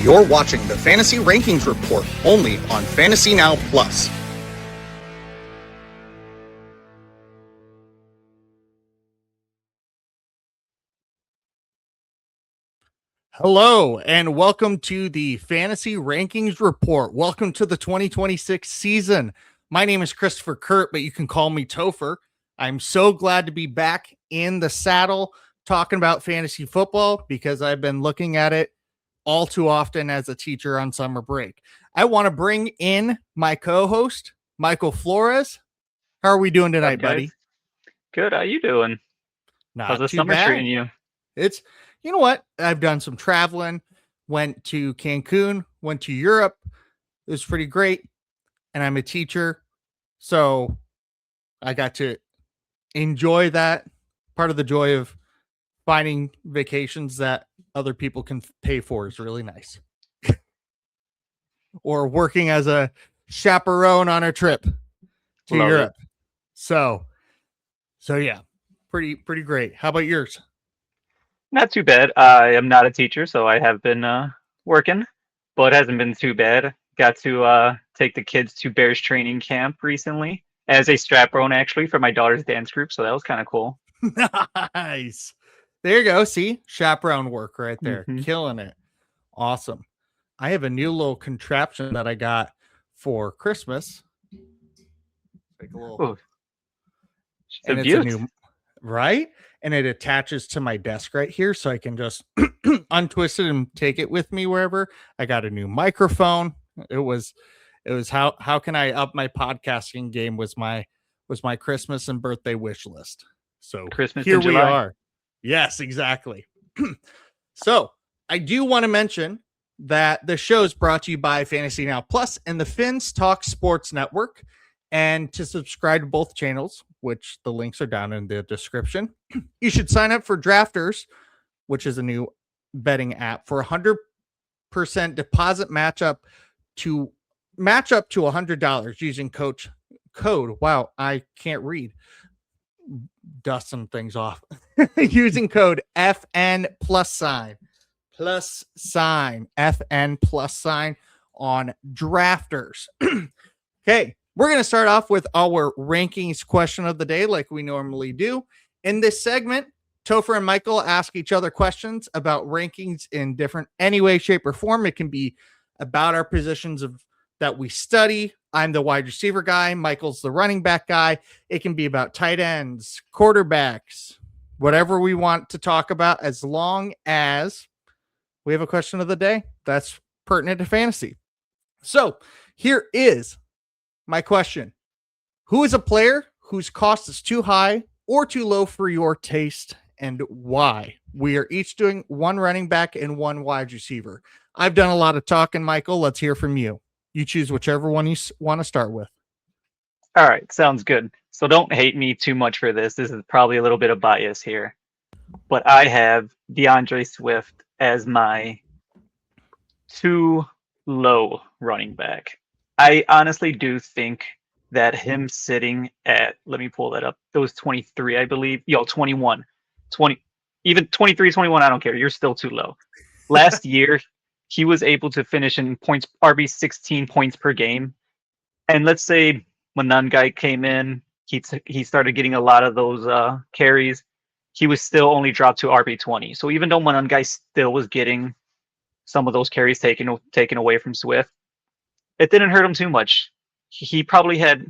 You're watching the Fantasy Rankings Report only on FantasyNow Plus. Hello, and welcome to the Fantasy Rankings Report. Welcome to the 2026 season. My name is Christopher Kurt, but you can call me Topher. I'm so glad to be back in the saddle talking about fantasy football because I've been looking at it all too often as a teacher on summer break. I want to bring in my co-host, Michael Flores. How are we doing tonight, buddy? Good. How you doing? How's Not the too summer bad. treating you? It's, you know what? I've done some traveling, went to Cancun, went to Europe. It was pretty great. And I'm a teacher. So I got to enjoy that. Part of the joy of finding vacations that other people can pay for is really nice. Or working as a chaperone on a trip to Love Europe. it. So yeah, pretty great. How about yours? Not too bad. I am not a teacher, so I have been working, but it hasn't been too bad. Got to take the kids to Bears training camp recently as a chaperone, actually, for my daughter's dance group. So that was kind of cool. Nice. There you go. See, chaperone work right there. Mhm. Killing it. Awesome. I have a new little contraption that I got for Christmas. Like a little, Ooh, and it's it's a beaut. new, right? And it attaches to my desk right here, so I can just untwist it and take it with me wherever. I got a new microphone. It was how can I up my podcasting game was my Christmas and birthday wish list. So Christmas here in we July. are. Yes, exactly. So I do want to mention that the show is brought to you by Fantasy Now Plus and the Fins Talk Sports Network. And to subscribe to both channels, which the links are down in the description, you should sign up for Drafters, which is a new betting app for 100% deposit match up to $100 using code. Wow, I can't read. Dust some things off. Using code FN FN on Drafters. Okay. We're going to start off with our rankings question of the day like we normally do. In this segment, Topher and Michael ask each other questions about rankings in different any way, shape, or form. It can be about our positions that we study. I'm the wide receiver guy. Michael's the running back guy. It can be about tight ends, quarterbacks, whatever we want to talk about, as long as we have a question of the day that's pertinent to fantasy. So here is my question: who is a player whose cost is too high or too low for your taste, and why? We are each doing one running back and one wide receiver. I've done a lot of talking, Michael. Let's hear from you. You choose whichever one you want to start with. All right, sounds good. So don't hate me too much for this. This is probably a little bit of bias here. But I have DeAndre Swift as my too low running back. I honestly do think that him sitting at, let me pull that up. It was 23, I believe. 21. 20, even 23, 21, I don't care. You're still too low. Last year, he was able to finish in points, RB 16 points per game. And let's say when that guy came in, he started getting a lot of those carries. He was still only dropped to RB 20. So even though one guy still was getting some of those carries taken away from Swift, it didn't hurt him too much. He probably had,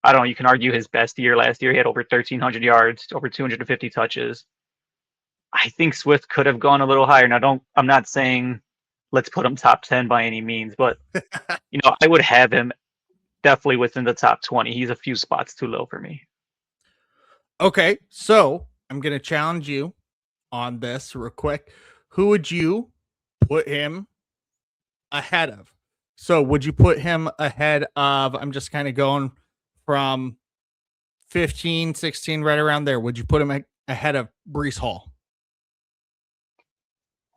I don't know, you can argue his best year last year. He had over 1,300 yards, over 250 touches. I think Swift could have gone a little higher. Now, I'm not saying let's put him top 10 by any means, but I would have him definitely within the top 20. He's a few spots too low for me. Okay, so I'm going to challenge you on this real quick. Who would you put him ahead of? So would you put him ahead of, I'm just kind of going from 15, 16, right around there. Would you put him ahead of Breece Hall?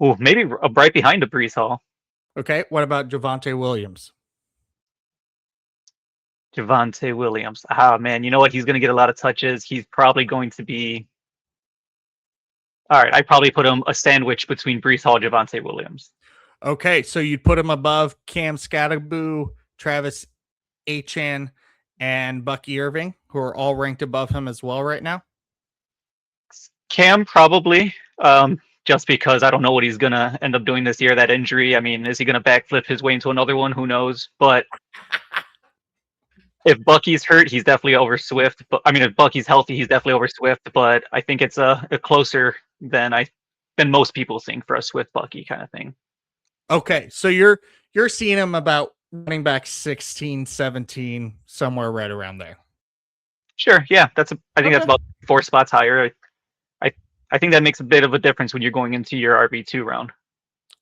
Oh, maybe right behind the Breece Hall. Okay, what about Javonte Williams? Javonte Williams. Ah, man, you know what? He's going to get a lot of touches. He's probably going to be... All right, I'd probably put him a sandwich between Breece Hall and Javonte Williams. Okay, so you'd put him above Cam Scatterboo, Travis Achan, and Bucky Irving, who are all ranked above him as well right now. Cam probably, just because I don't know what he's gonna end up doing this year. That injury. I mean, is he gonna backflip his way into another one? Who knows? But if Bucky's hurt, he's definitely over Swift. But I mean, if Bucky's healthy, he's definitely over Swift. But I think it's a closer than most people think for a Swift Bucky kind of thing. Okay, so you're seeing him about running back 16, 17, somewhere right around there. Sure, yeah, I think that's Okay. about 4 spots higher. I think that makes a bit of a difference when you're going into your RB2 round.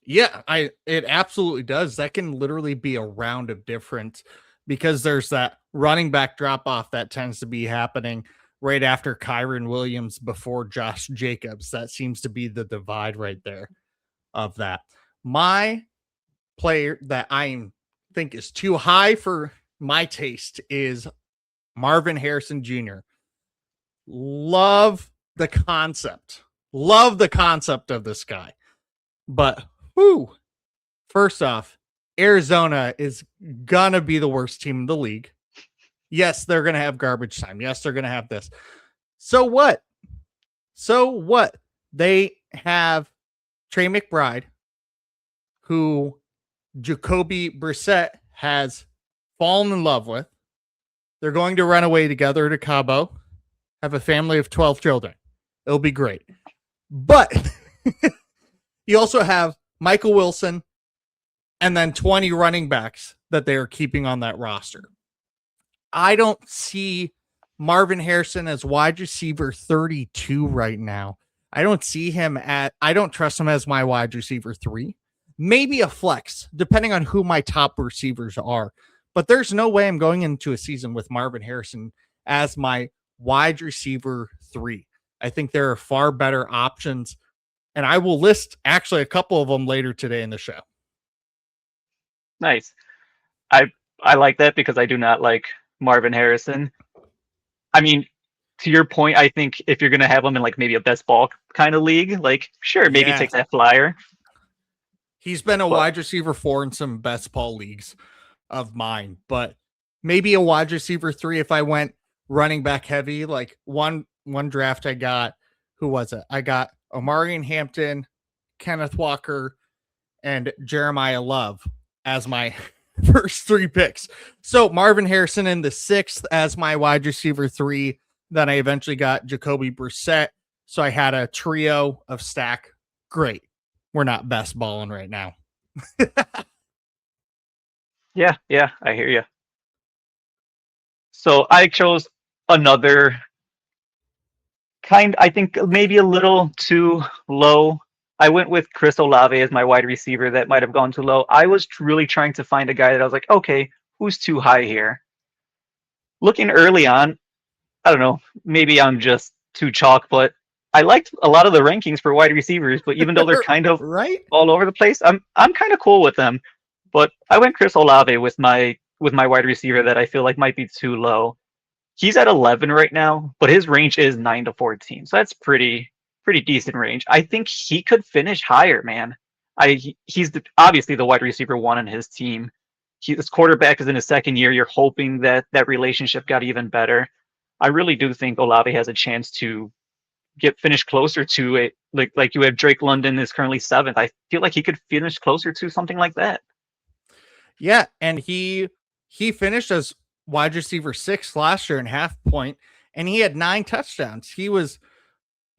Yeah, it absolutely does. That can literally be a round of difference because there's that running back drop off that tends to be happening right after Kyron Williams before Josh Jacobs. That seems to be the divide right there of that. My player that I think is too high for my taste is Marvin Harrison Jr. Love the concept. Love the concept of this guy. But whoo, first off, Arizona is gonna be the worst team in the league. Yes, they're gonna have garbage time. Yes, they're gonna have this. So what? So what? They have Trey McBride, who Jacoby Brissett has fallen in love with. They're going to run away together to Cabo, have a family of 12 children. It'll be great. But you also have Michael Wilson and then 20 running backs that they are keeping on that roster. I don't see Marvin Harrison as wide receiver 32 right now. I don't trust him as my wide receiver 3. Maybe a flex, depending on who my top receivers are. But there's no way I'm going into a season with Marvin Harrison as my wide receiver 3. I think there are far better options, and I will list actually a couple of them later today in the show. Nice. I like that because I do not like Marvin Harrison. I mean, to your point, I think if you're gonna have him in like maybe a best ball kind of league, like sure, maybe take that flyer. He's been a wide receiver 4 in some best ball leagues of mine, but maybe a wide receiver 3 if I went running back heavy. Like one draft I got, who was it? I got Omarion Hampton, Kenneth Walker, and Jeremiah Love as my first 3 picks. So Marvin Harrison in the 6th as my wide receiver 3. Then I eventually got Jacoby Brissett. So I had a trio of stack. Great. We're not best balling right now. Yeah, I hear you. So I chose another I think maybe a little too low. I went with Chris Olave as my wide receiver. That might have gone too low. I was really trying to find a guy that I was like, okay, who's too high here? Looking early on, I don't know, maybe I'm just too chalk, but I liked a lot of the rankings for wide receivers, but even though they're kind of right all over the place, I'm kind of cool with them. But I went Chris Olave with my wide receiver that I feel like might be too low. He's at 11 right now, but his range is 9 to 14. So that's pretty decent range. I think he could finish higher, man. He's obviously the wide receiver 1 in his team. His quarterback is in his second year. You're hoping that relationship got even better. I really do think Olave has a chance to finish closer to it. Like you have Drake London is currently 7th. I feel like he could finish closer to something like that. Yeah, and he finished as wide receiver 6 last year in half point, and he had 9 touchdowns. He was,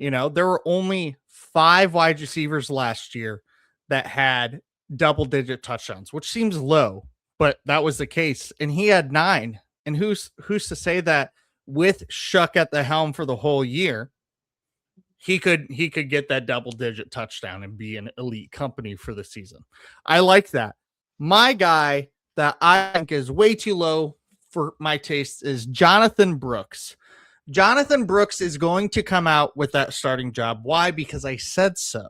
there were only 5 wide receivers last year that had double-digit touchdowns, which seems low, but that was the case. And he had 9. And who's to say that with Shuck at the helm for the whole year, he could get that double-digit touchdown and be an elite company for the season. I like that. My guy that I think is way too low for my taste is Jonathan Brooks. Jonathan Brooks is going to come out with that starting job. Why? Because I said so.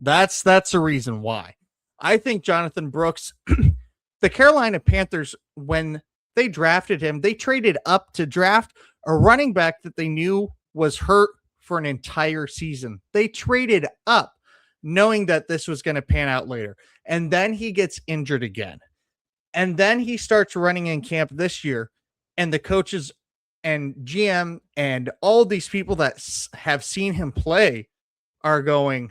That's the reason why. I think Jonathan Brooks, the Carolina Panthers, when they drafted him, they traded up to draft a running back that they knew was hurt for an entire season. They traded up. knowing that this was going to pan out later. And then he gets injured again. And then he starts running in camp this year, and the coaches and GM and all these people that have seen him play are going,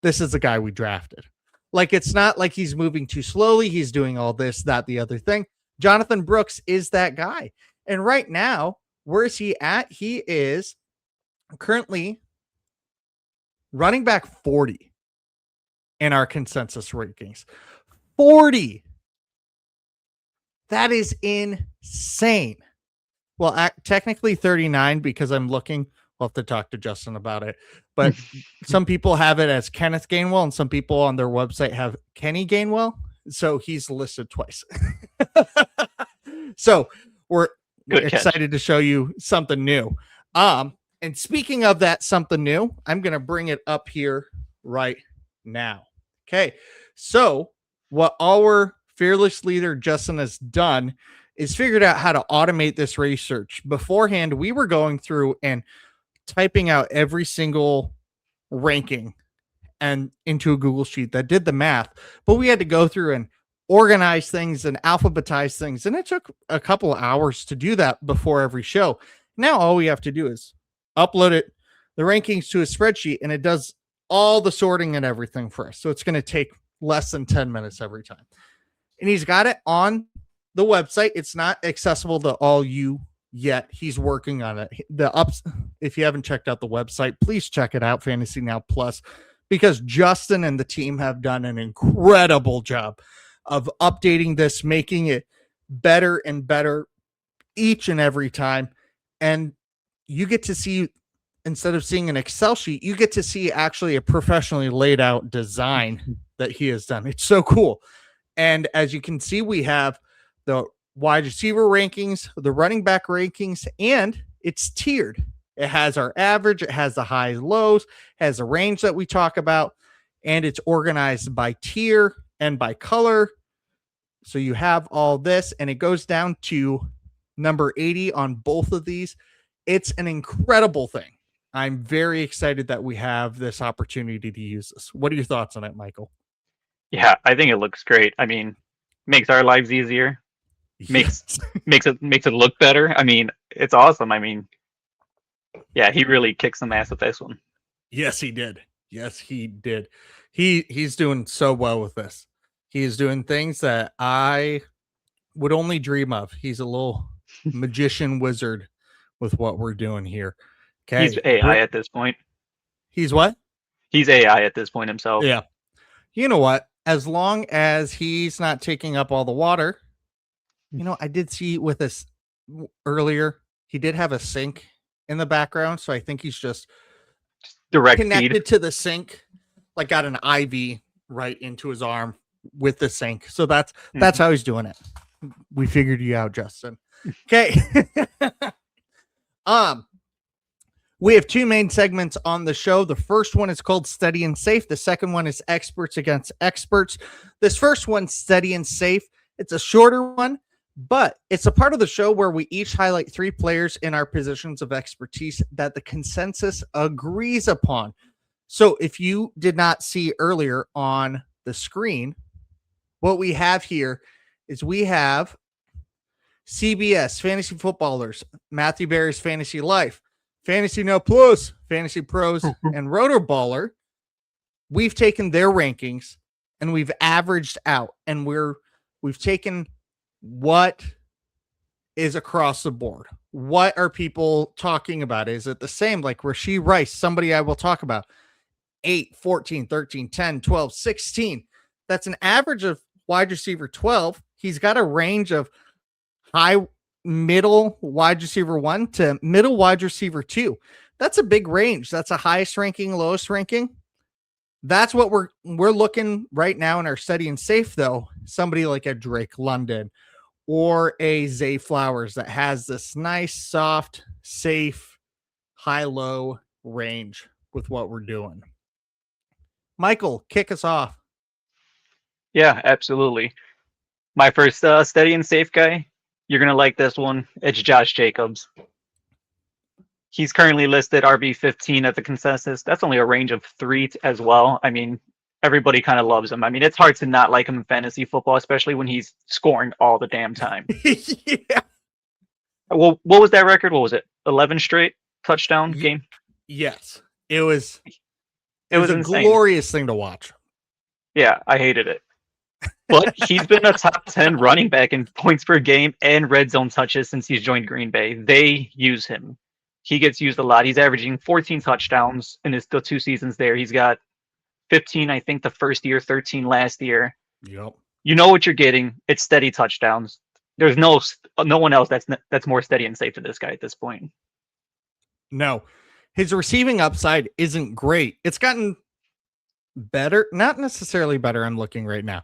this is the guy we drafted. Like, it's not like he's moving too slowly. He's doing all this, that, the other thing. Jonathan Brooks is that guy. And right now, where is he at? He is currently running back 40 in our consensus rankings. 40. That is insane. Well, technically 39 because I'm looking. We'll have to talk to Justin about it. But some people have it as Kenneth Gainwell, and some people on their website have Kenny Gainwell. So he's listed twice. So we're excited to show you something new. And speaking of that something new, I'm going to bring it up here right now. Okay. So what our fearless leader Justin has done is figured out how to automate this research. Beforehand, we were going through and typing out every single ranking and into a Google sheet that did the math, but we had to go through and organize things and alphabetize things. And it took a couple of hours to do that before every show. Now, all we have to do is upload it, the rankings to a spreadsheet, and it does all the sorting and everything for us. So it's going to take less than 10 minutes every time. And he's got it on the website. It's not accessible to all you yet. He's working on it. If you haven't checked out the website, please check it out, FantasyNow Plus, because Justin and the team have done an incredible job of updating this, making it better and better each and every time. And you get to see, instead of seeing an Excel sheet, you get to see actually a professionally laid out design that he has done. It's so cool. And as you can see, we have the wide receiver rankings, the running back rankings, and it's tiered. It has our average, it has the highs, lows, has a range that we talk about, and it's organized by tier and by color. So you have all this, and it goes down to number 80 on both of these. It's an incredible thing. I'm very excited that we have this opportunity to use this. What are your thoughts on it, Michael? Yeah, I think it looks great. I mean, makes our lives easier. Makes it look better. I mean, it's awesome. I mean, yeah, he really kicked some ass with this one. Yes, he did. Yes, he did. He's doing so well with this. He is doing things that I would only dream of. He's a little magician wizard with what we're doing here. Okay. He's AI at this point. He's what? He's AI at this point himself. Yeah. You know what? As long as he's not taking up all the water, I did see with this earlier, he did have a sink in the background. So I think he's just direct connected feed to the sink, like got an IV right into his arm with the sink. So that's how he's doing it. We figured you out, Justin. Okay. We have two main segments on the show. The first one is called Steady and Safe. The second one is Experts Against Experts. This first one, Steady and Safe, it's a shorter one, but it's a part of the show where we each highlight 3 players in our positions of expertise that the consensus agrees upon. So if you did not see earlier on the screen, what we have here is we have CBS, Fantasy Footballers, Matthew Barry's Fantasy Life, FantasyNow Plus, Fantasy Pros, and Rotoballer. We've taken their rankings and we've averaged out, and we've taken what is across the board. What are people talking about? Is it the same? Like Rashee Rice, somebody I will talk about. 8, 14, 13, 10, 12, 16. That's an average of wide receiver 12. He's got a range of middle wide receiver 1 to middle wide receiver 2. That's a big range. That's a highest ranking, lowest ranking. That's what we're looking right now in our Steady and Safe, though. Somebody like a Drake London or a Zay Flowers that has this nice, soft, safe, high-low range with what we're doing. Michael, kick us off. Yeah, absolutely. My first Steady and Safe guy, you're going to like this one. It's Josh Jacobs. He's currently listed RB15 at the consensus. That's only a range of 3 as well. I mean, everybody kind of loves him. I mean, it's hard to not like him in fantasy football, especially when he's scoring all the damn time. Yeah. Well, what was that record? What was it? 11 straight touchdown game? Yes. It was was a insane. glorious thing to watch. Yeah, I hated it. But he's been a top 10 running back in points per game and red zone touches since he's joined Green Bay. They use him. He gets used a lot. He's averaging 14 touchdowns in the 2 seasons there. He's got 15, I think, the first year, 13 last year. Yep. You know what you're getting. It's steady touchdowns. There's no one else that's more steady and safe to this guy at this point. No. His receiving upside isn't great. It's gotten better, not necessarily better. I'm looking right now.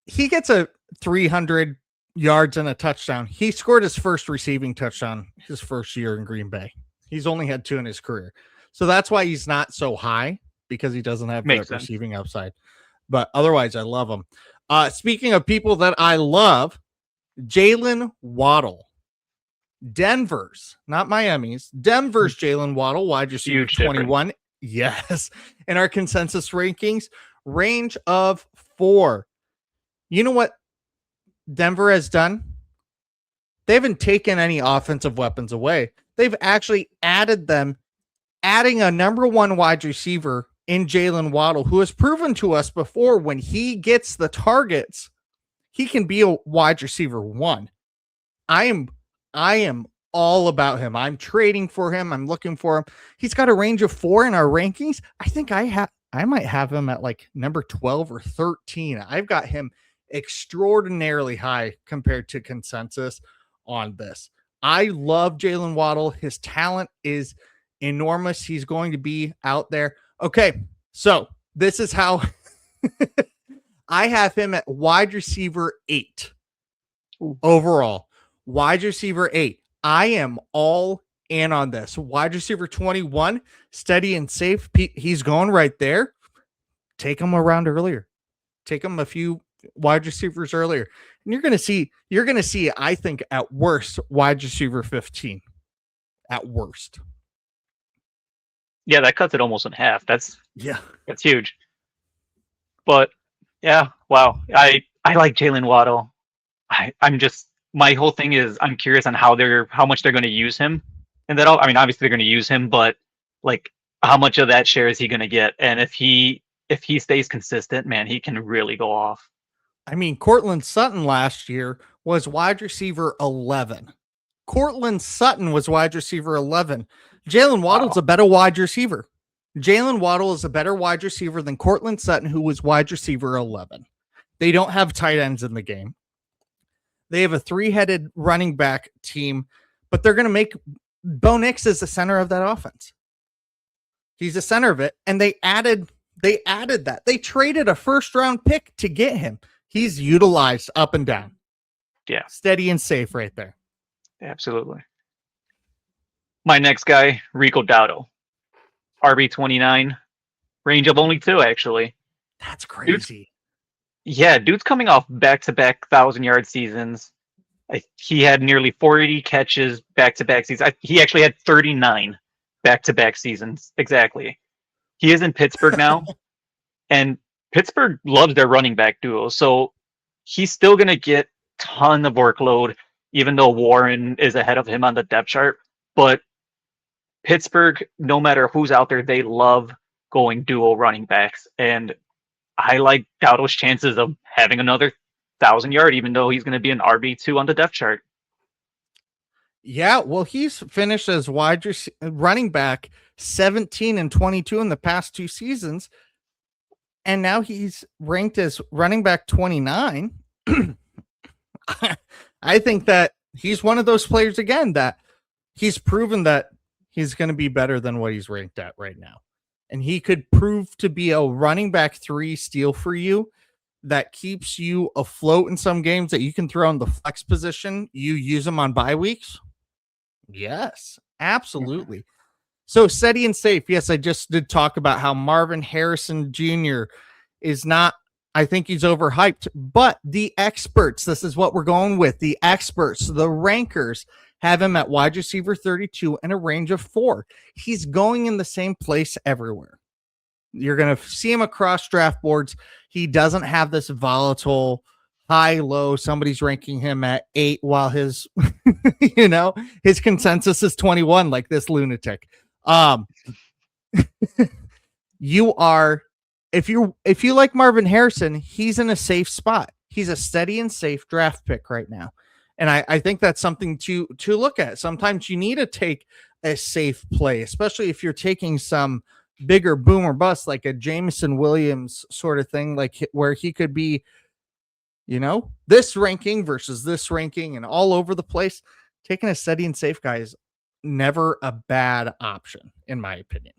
He gets a 300 yards and a touchdown. He scored his first receiving touchdown his first year in Green Bay. He's only had 2 in his career. So that's why he's not so high, because he doesn't have that receiving upside. But otherwise, I love him. Speaking of people that I love, Jalen Waddle. Denver's, not Miami's. Denver's Jalen Waddle, wide receiver 21. Yes. In our consensus rankings, range of 4. You know what Denver has done? They haven't taken any offensive weapons away. They've actually added them, adding a number 1 wide receiver in Jalen Waddle, who has proven to us before when he gets the targets, he can be a wide receiver 1. I am all about him. I'm trading for him. I'm looking for him. He's got a range of 4 in our rankings. I think I might have him at like number 12 or 13. I've got him extraordinarily high compared to consensus on this. I love Jalen Waddle. His talent is enormous. He's going to be out there. Okay, so this is how I have him at wide receiver 8 overall. Wide receiver 8. I am all in on this. Wide receiver 21, steady and safe. He's going right there. Take him around earlier. Take him a few wide receivers earlier. And you're going to see, I think, at worst, wide receiver 15. At worst. Yeah, that cuts it almost in half. That's huge. But yeah, wow. I like Jalen Waddle. I'm just, my whole thing is I'm curious on how much they're going to use him. And that I mean, obviously they're going to use him, but like how much of that share is he going to get? And if he stays consistent, man, he can really go off. I mean, Cortland Sutton last year was wide receiver 11. Cortland Sutton was wide receiver 11. Jalen Waddle's a better wide receiver. Jalen Waddle is a better wide receiver than Cortland Sutton, who was wide receiver 11. They don't have tight ends in the game. They have a 3-headed running back team, but they're going to make Bo Nix as the center of that offense. He's the center of it, and they added that. They traded a first-round pick to get him. He's utilized up and down. Yeah. Steady and safe right there. Absolutely. My next guy, Rico Dowdle. RB29. Range of only 2, actually. That's crazy. Dude's coming off back-to-back 1,000-yard seasons. He had nearly 40 catches back-to-back seasons. He actually had 39 back-to-back seasons. Exactly. He is in Pittsburgh now. And Pittsburgh loves their running back duo. So he's still going to get a ton of workload, even though Warren is ahead of him on the depth chart. But Pittsburgh, no matter who's out there, they love going duo running backs. And I like Dowdle's chances of having another 1,000-yard, even though he's going to be an RB2 on the depth chart. Yeah, well, he's finished as running back 17 and 22 in the past 2 seasons. And now he's ranked as running back 29. I think that he's one of those players, again, that he's proven that he's going to be better than what he's ranked at right now. And he could prove to be a running back 3 steal for you that keeps you afloat in some games that you can throw in the flex position. You use them on bye weeks. Yes, absolutely. Yeah. So steady and safe. Yes, I just did talk about how Marvin Harrison Jr. is not, I think he's overhyped, but the experts, this is what we're going with. The experts, the rankers have him at wide receiver 32 and a range of 4. He's going in the same place everywhere. You're going to see him across draft boards. He doesn't have this volatile high, low. Somebody's ranking him at 8 while his, his consensus is 21, like this lunatic. You are, if you like Marvin Harrison, he's in a safe spot. He's a steady and safe draft pick right now. And I think that's something to look at. Sometimes you need to take a safe play, especially if you're taking some bigger boom or bust, like a Jameson Williams sort of thing, like where he could be, this ranking versus this ranking and all over the place. Taking a steady and safe guy is never a bad option, in my opinion.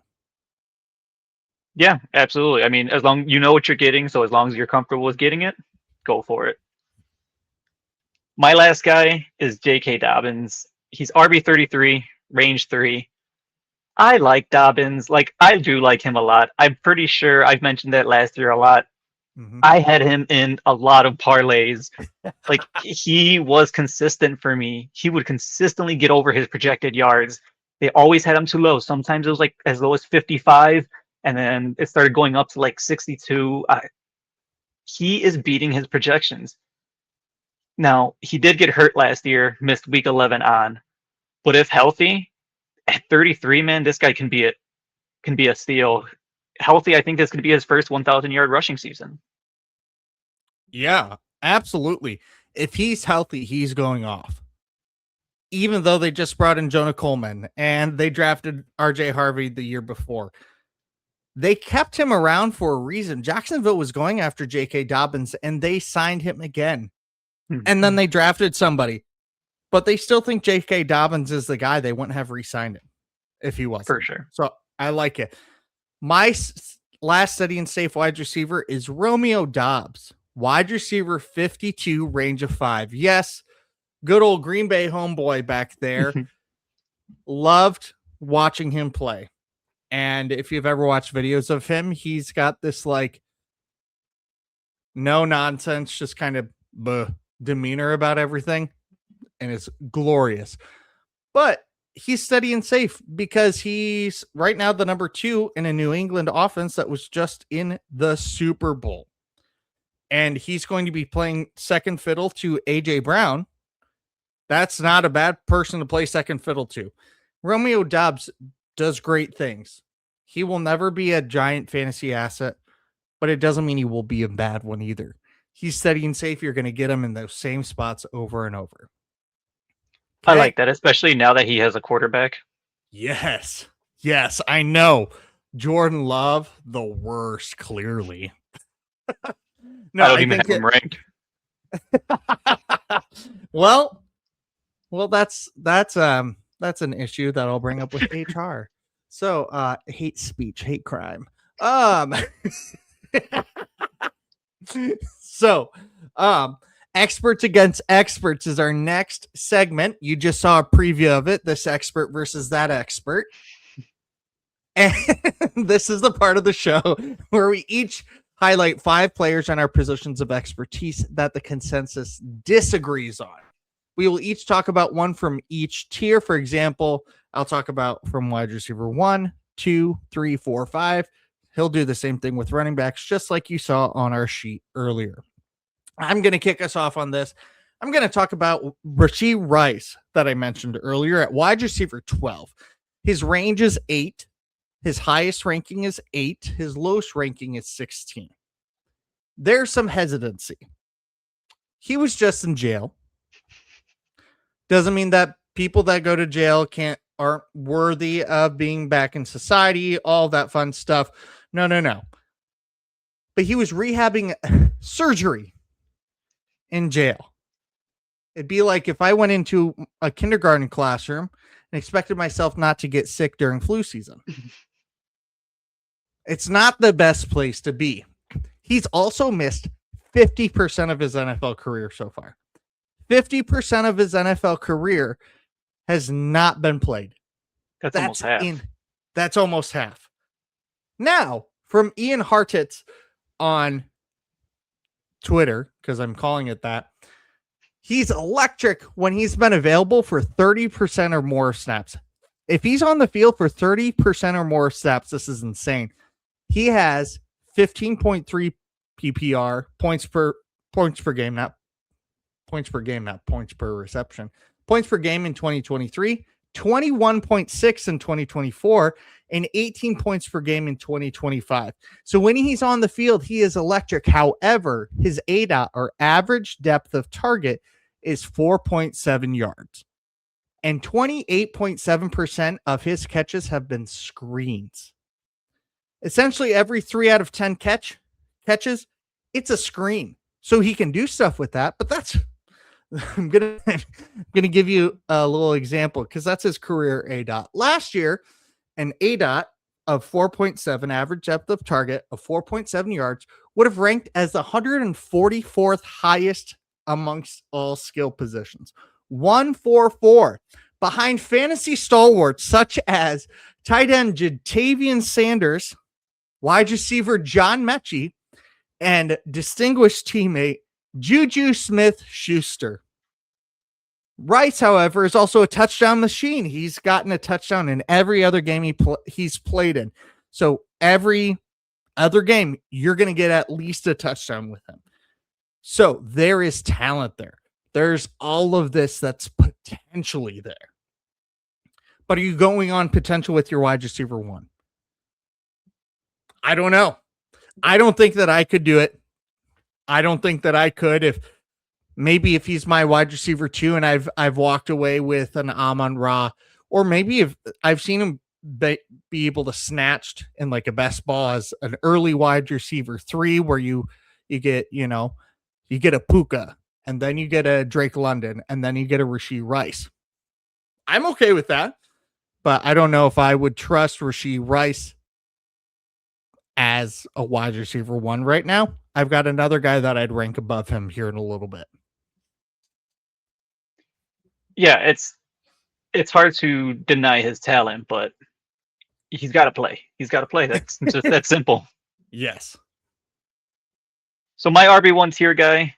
Yeah, absolutely. I mean, as long you know what you're getting, so as long as you're comfortable with getting it, go for it. My last guy is J.K. Dobbins. He's RB33, range 3. I like Dobbins. I do like him a lot. I'm pretty sure I've mentioned that last year a lot. Mm-hmm. I had him in a lot of parlays. He was consistent for me. He would consistently get over his projected yards. They always had him too low. Sometimes it was as low as 55, and then it started going up to 62. He is beating his projections. Now, he did get hurt last year, missed week 11 on. But if healthy, at 33, man, this guy can be a steal. Healthy, I think this could be his first 1,000-yard rushing season. Yeah, absolutely. If he's healthy, he's going off. Even though they just brought in Jonah Coleman and they drafted RJ Harvey the year before, they kept him around for a reason. Jacksonville was going after J.K. Dobbins and they signed him again. Mm-hmm. And then they drafted somebody. But they still think J.K. Dobbins is the guy. They wouldn't have re-signed him if he wasn't. For sure. So I like it. My last steady and safe wide receiver is Romeo Doubs. Wide receiver 52, range of 5. Yes, good old Green Bay homeboy back there. Loved watching him play. And if you've ever watched videos of him, he's got this no nonsense, just kind of demeanor about everything. And it's glorious. But he's steady and safe because he's right now the number 2 in a New England offense that was just in the Super Bowl. And he's going to be playing second fiddle to A.J. Brown. That's not a bad person to play second fiddle to. Romeo Doubs does great things. He will never be a giant fantasy asset, but it doesn't mean he will be a bad one either. He's steady and safe. You're going to get him in those same spots over and over. Okay. I like that, especially now that he has a quarterback. Yes. Yes, I know. Jordan Love, the worst, clearly. No, I don't even have him ranked. Well, that's an issue that I'll bring up with HR. So, hate speech, hate crime. Experts against experts is our next segment. You just saw a preview of it. This expert versus that expert. And this is the part of the show where we each highlight 5 players on our positions of expertise that the consensus disagrees on. We will each talk about one from each tier. For example, I'll talk about from wide receiver 1, 2, 3, 4, 5. He'll do the same thing with running backs, just like you saw on our sheet earlier. I'm going to kick us off on this. I'm going to talk about Rashee Rice that I mentioned earlier at wide receiver 12. His range is 8. His highest ranking is 8. His lowest ranking is 16. There's some hesitancy. He was just in jail. Doesn't mean that people that go to jail aren't worthy of being back in society, all that fun stuff. No. But he was rehabbing surgery in jail. It'd be like if I went into a kindergarten classroom and expected myself not to get sick during flu season. It's not the best place to be. He's also missed 50% of his NFL career so far. 50% of his NFL career has not been played. That's almost half. That's almost half. Now, from Ian Hartitz on Twitter, because I'm calling it that, He's electric when he's been available for 30% or more snaps. If he's on the field for 30% or more snaps, this is insane. He has 15.3 PPR points per game, not points per game, not points per reception. Points per game in 2023, 21.6 in 2024, and 18 points per game in 2025. So when he's on the field, he is electric. However, his ADOT, or average depth of target, is 4.7 yards. And 28.7% of his catches have been screens. Essentially, every 3 out of 10 catches, it's a screen. So he can do stuff with that, but that's I'm gonna give you a little example because that's his career ADOT. Last year, an ADOT of 4.7, average depth of target of 4.7 yards, would have ranked as the 144th highest amongst all skill positions. 144 behind fantasy stalwarts such as tight end Jatavian Sanders, wide receiver John Mechie, and distinguished teammate Juju Smith-Schuster. Rice, however, is also a touchdown machine. He's gotten a touchdown in every other game he's played in. So every other game, you're going to get at least a touchdown with him. So there is talent there. There's all of this that's potentially there. But are you going on potential with your wide receiver one? I don't know. I don't think that I could do it. I don't think that I could if he's my wide receiver two and I've walked away with an Amon-Ra, or maybe if I've seen him be able to snatched in like a best ball as an early wide receiver 3 where you get, you get a Puka and then you get a Drake London and then you get a Rashee Rice. I'm okay with that, but I don't know if I would trust Rashee Rice as a wide receiver 1 right now. I've got another guy that I'd rank above him here in a little bit. Yeah, it's hard to deny his talent, but he's got to play. He's got to play. That's just that simple. Yes. So my RB1 tier guy,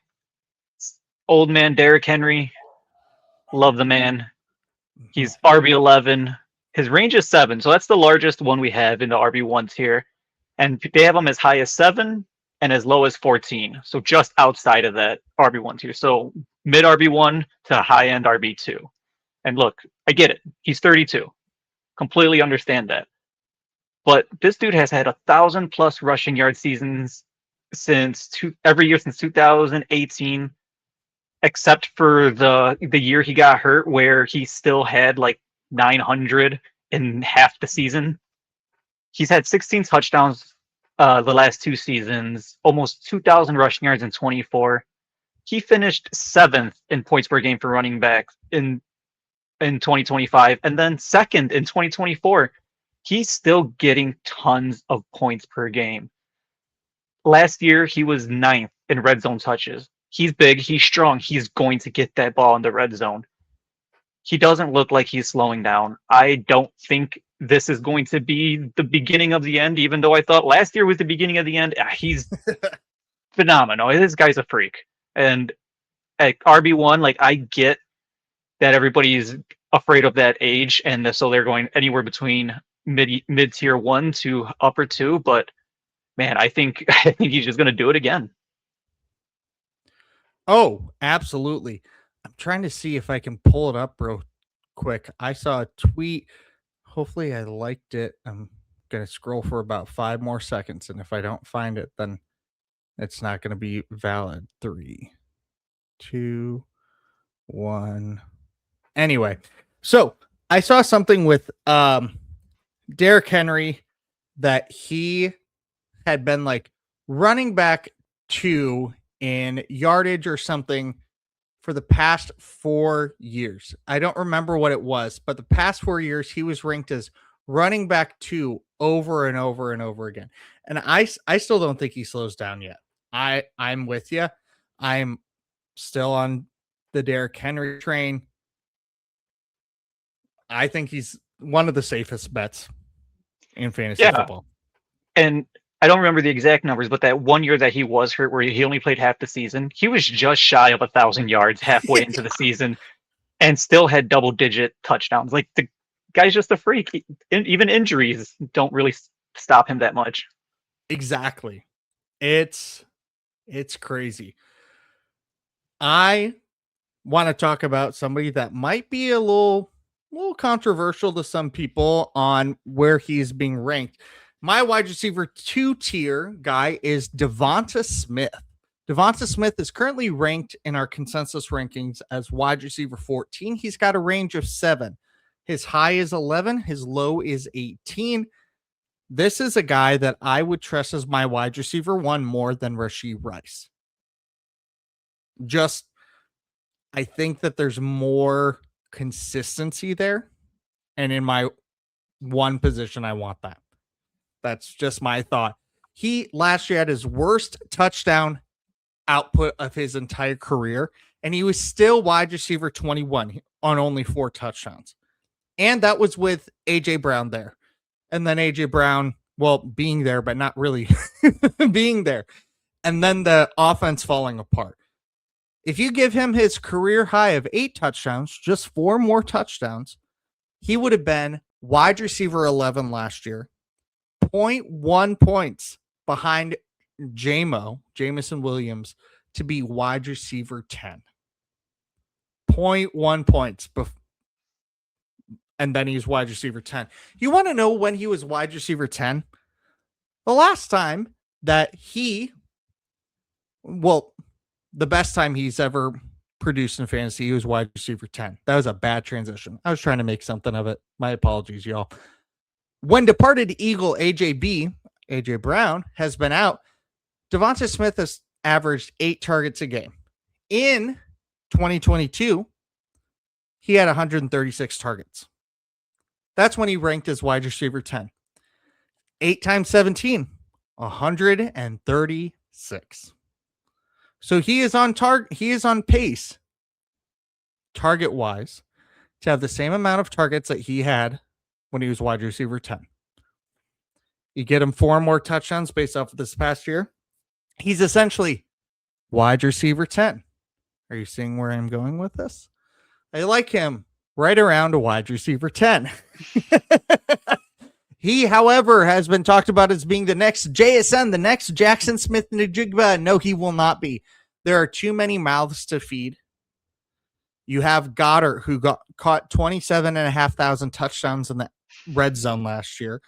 old man Derrick Henry. Love the man. He's RB11. His range is 7, so that's the largest one we have in the RB1 tier. And they have him as high as 7 and as low as 14. So just outside of that RB1 tier. So mid RB1 to high end RB2. And look, I get it. He's 32. Completely understand that. But this dude has had 1,000+ rushing yard seasons every year since 2018, except for the year he got hurt, where he still had like 900 in half the season. He's had 16 touchdowns the last 2 seasons, almost 2,000 rushing yards in 24. He finished 7th in points per game for running backs in 2025, and then 2nd in 2024. He's still getting tons of points per game. Last year, he was 9th in red zone touches. He's big, he's strong, he's going to get that ball in the red zone. He doesn't look like he's slowing down. I don't think this is going to be the beginning of the end, even though I thought last year was the beginning of the end. He's phenomenal. This guy's a freak. And at RB1, like, I get that everybody's afraid of that age, and so they're going anywhere between mid tier 1 to upper 2. But man, I think he's just going to do it again. Oh, absolutely. I'm trying to see if I can pull it up real quick. I saw a tweet. Hopefully I liked it. I'm going to scroll for about 5 more seconds. And if I don't find it, then it's not going to be valid. 3, 2, 1. Anyway, so I saw something with Derrick Henry that he had been like running back 2 in yardage or something for the past 4 years. I don't remember what it was, but the past 4 years he was ranked as running back 2 over and over and over again. And I still don't think he slows down yet. I'm with you. I'm still on the Derrick Henry train. I think he's one of the safest bets in fantasy football. And I don't remember the exact numbers, but that 1 year that he was hurt, where he only played half the season, he was just shy of 1,000 yards halfway into the season, and still had double-digit touchdowns. Like the guy's just a freak. Even injuries don't really stop him that much. Exactly. It's crazy. I want to talk about somebody that might be a little controversial to some people on where he's being ranked. My wide receiver 2 tier guy is Devonta Smith. Devonta Smith is currently ranked in our consensus rankings as wide receiver 14. He's got a range of 7. His high is 11. His low is 18. This is a guy that I would trust as my wide receiver 1 more than Rashee Rice. Just, I think that there's more consistency there. And in my one position, I want that. That's just my thought. He last year had his worst touchdown output of his entire career, and he was still wide receiver 21 on only 4 touchdowns. And that was with AJ Brown there. And then AJ Brown, well, being there, but not really being there. And then the offense falling apart. If you give him his career high of 8 touchdowns, just 4 more touchdowns, he would have been wide receiver 11 last year, 0.1 points behind Jameson Williams, to be wide receiver 10. 0.1 points. And then he's wide receiver 10. You want to know when he was wide receiver 10? The last time that the best time he's ever produced in fantasy, he was wide receiver 10. That was a bad transition. I was trying to make something of it. My apologies, y'all. When departed Eagle AJ Brown has been out, Devonta Smith has averaged 8 targets a game. In 2022, he had 136 targets. That's when he ranked as wide receiver 10. 8 times 17, 136. So he is on target. He is on pace, target-wise, to have the same amount of targets that he had when he was wide receiver 10. You get him 4 more touchdowns based off of this past year. He's essentially wide receiver 10. Are you seeing where I'm going with this? I like him right around a wide receiver 10. He, however, has been talked about as being the next JSN, the next Jackson Smith-Njigba. No, he will not be. There are too many mouths to feed. You have Goddard, who caught 27,500 touchdowns in the red zone last year.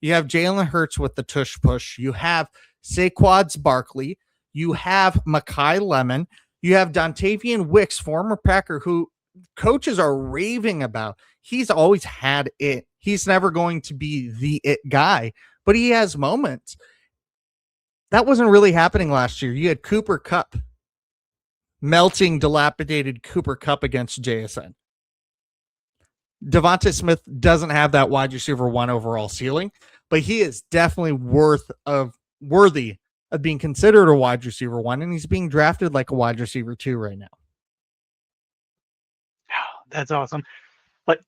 You have Jalen Hurts with the tush push. You have Saquon Barkley. You have Mekhi Lemon. You have Dontavian Wicks, former Packer, who coaches are raving about. He's always had it. He's never going to be the it guy, but he has moments. That wasn't really happening last year. You had Cooper Kupp, melting, dilapidated Cooper Kupp against JSN. Devonta Smith doesn't have that wide receiver 1 overall ceiling, but he is definitely worthy of being considered a wide receiver 1, and he's being drafted like a wide receiver 2 right now. That's awesome. But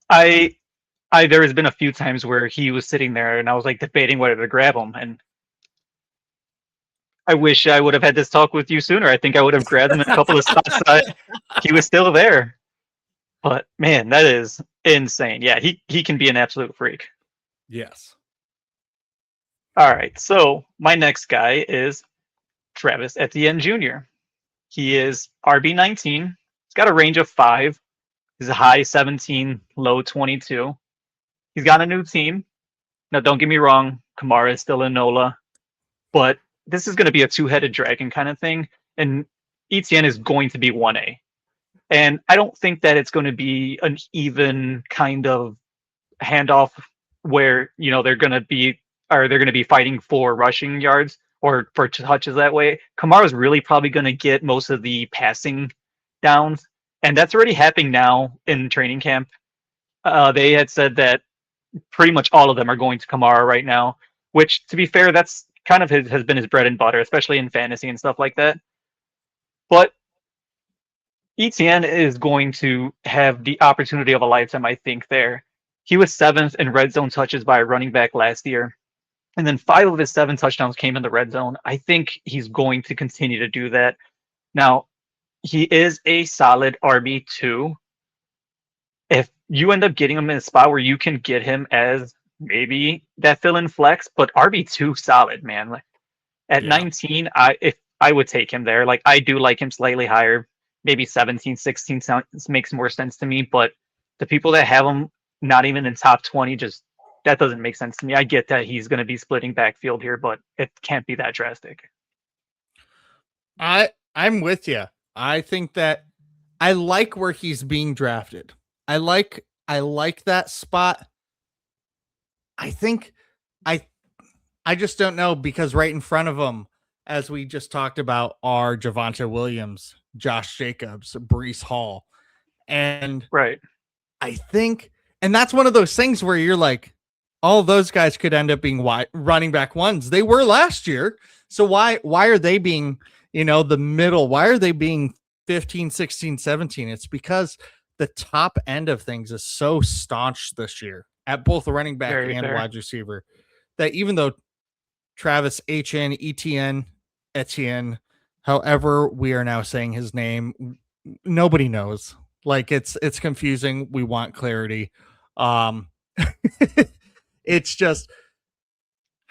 there has been a few times where he was sitting there and I was like debating whether to grab him, and I wish I would have had this talk with you sooner. I think I would have grabbed him in a couple of spots. He was still there. But man, that is insane. Yeah, he can be an absolute freak. Yes. All right, so my next guy is Travis Etienne Jr. He is RB19. He's got a range of 5. He's a high 17, low 22. He's got a new team. Now, don't get me wrong, Kamara is still in NOLA, but this is going to be a 2-headed dragon kind of thing, and Etienne is going to be 1A. And I don't think that it's going to be an even kind of handoff where, they're going to be fighting for rushing yards or for touches that way. Kamara's really probably going to get most of the passing downs, and that's already happening now in training camp. They had said that pretty much all of them are going to Kamara right now, which, to be fair, that's kind of has been his bread and butter, especially in fantasy and stuff like that. But Etienne is going to have the opportunity of a lifetime, I think, there. He was 7th in red zone touches by a running back last year. And then 5 of his 7 touchdowns came in the red zone. I think he's going to continue to do that. Now, he is a solid RB2. If you end up getting him in a spot where you can get him as maybe that fill-in flex, but RB2 solid, man. Like at 19, if I would take him there. Like I do like him slightly higher, maybe 17, 16 makes more sense to me, but the people that have him not even in top 20, just that doesn't make sense to me. I get that he's going to be splitting backfield here, but it can't be that drastic. I'm with you. I think that I like where he's being drafted. I like that spot. I think I just don't know, because right in front of him, as we just talked about, are Javonte Williams, Josh Jacobs, Breece Hall. And right. I think, and that's one of those things where you're like, all those guys could end up being running back ones. They were last year. So why are they being, the middle? Why are they being 15, 16, 17? It's because the top end of things is so staunch this year at both the running back and wide receiver, that even though Travis Etienne, however we are now saying his name, nobody knows. Like it's confusing. We want clarity. It's just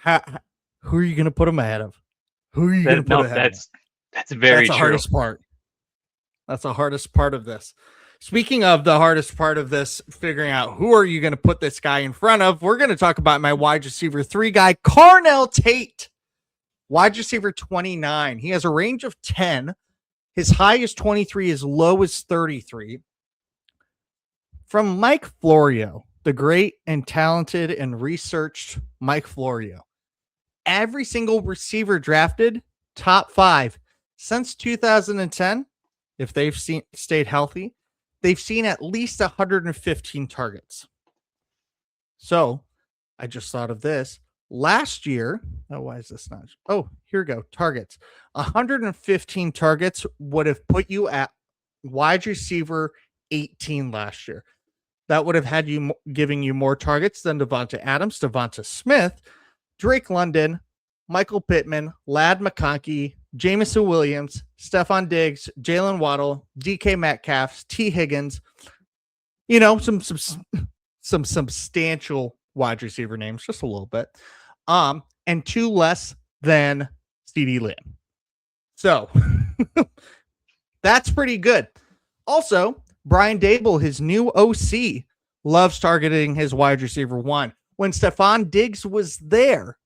who are you going to put him ahead of? Who are you going to put ahead? That's very true. Hardest part. That's the hardest part of this. Speaking of the hardest part of this, figuring out who are you going to put this guy in front of, we're going to talk about my wide receiver 3 guy, Carnell Tate, wide receiver 29. He has a range of 10. His high is 23, his low is 33. From Mike Florio, the great and talented and researched Mike Florio. Every single receiver drafted top 5 since 2010, if they've stayed healthy, they've seen at least 115 targets. So I just thought of this. Last year, why is this not? Oh, here we go. Targets. 115 targets would have put you at wide receiver 18 last year. That would have had you giving you more targets than Devonta Adams, Devonta Smith, Drake London, Michael Pittman, Ladd McConkey, Jameson Williams, Stephon Diggs, Jalen Waddle, DK Metcalf, T. Higgins. Some substantial wide receiver names, just a little bit. And 2 less than CeeDee Lamb. So that's pretty good. Also, Brian Dable, his new OC, loves targeting his wide receiver 1. When Stephon Diggs was there